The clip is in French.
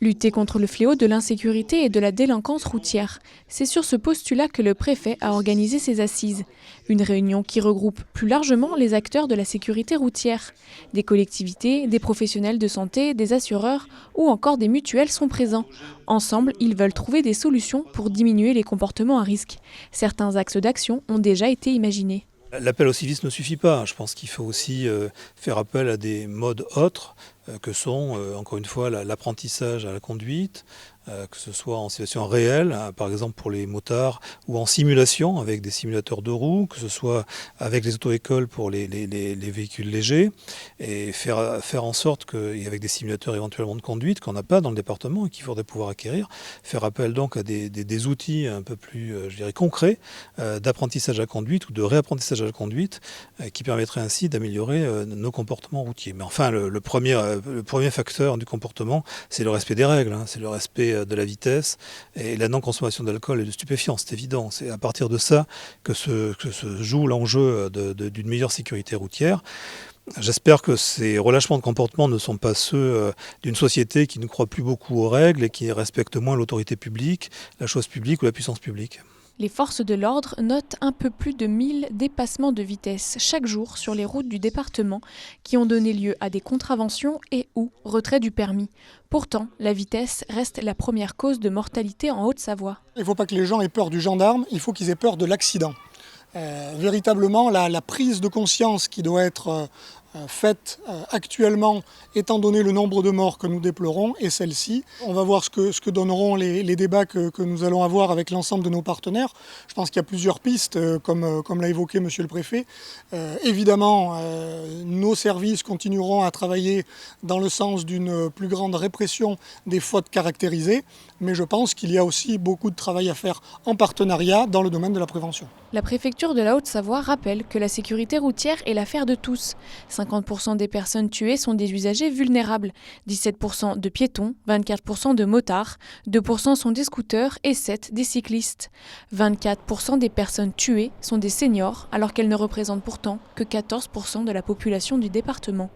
Lutter contre le fléau de l'insécurité et de la délinquance routière. C'est sur ce postulat que le préfet a organisé ses assises. Une réunion qui regroupe plus largement les acteurs de la sécurité routière. Des collectivités, des professionnels de santé, des assureurs ou encore des mutuelles sont présents. Ensemble, ils veulent trouver des solutions pour diminuer les comportements à risque. Certains axes d'action ont déjà été imaginés. L'appel au civisme ne suffit pas. Je pense qu'il faut aussi faire appel à des modes autres que sont, encore une fois, l'apprentissage à la conduite, que ce soit en situation réelle, par exemple pour les motards, ou en simulation avec des simulateurs de roues, que ce soit avec les auto-écoles pour les véhicules légers, et faire en sorte qu'avec des simulateurs éventuellement de conduite qu'on n'a pas dans le département et qu'il faudrait pouvoir acquérir, faire appel donc à des outils un peu plus, je dirais, concrets d'apprentissage à la conduite ou de réapprentissage à la conduite qui permettrait ainsi d'améliorer nos comportements routiers. Mais enfin, le premier facteur du comportement, c'est le respect des règles, c'est le respect de la vitesse et la non-consommation d'alcool et de stupéfiants, c'est évident. C'est à partir de ça que se joue l'enjeu d'une meilleure sécurité routière. J'espère que ces relâchements de comportement ne sont pas ceux d'une société qui ne croit plus beaucoup aux règles et qui respecte moins l'autorité publique, la chose publique ou la puissance publique. Les forces de l'ordre notent un peu plus de 1000 dépassements de vitesse chaque jour sur les routes du département qui ont donné lieu à des contraventions et ou retrait du permis. Pourtant, la vitesse reste la première cause de mortalité en Haute-Savoie. Il ne faut pas que les gens aient peur du gendarme, il faut qu'ils aient peur de l'accident. Véritablement, la prise de conscience qui doit être faite actuellement, étant donné le nombre de morts que nous déplorons, est celle-ci. On va voir ce que donneront les débats que nous allons avoir avec l'ensemble de nos partenaires. Je pense qu'il y a plusieurs pistes, comme l'a évoqué Monsieur le Préfet. Évidemment, nos services continueront à travailler dans le sens d'une plus grande répression des fautes caractérisées, mais je pense qu'il y a aussi beaucoup de travail à faire en partenariat dans le domaine de la prévention. La préfecture de la Haute-Savoie rappelle que la sécurité routière est l'affaire de tous. 50% des personnes tuées sont des usagers vulnérables, 17% de piétons, 24% de motards, 2% sont des scooters et 7% des cyclistes. 24% des personnes tuées sont des seniors, alors qu'elles ne représentent pourtant que 14% de la population du département.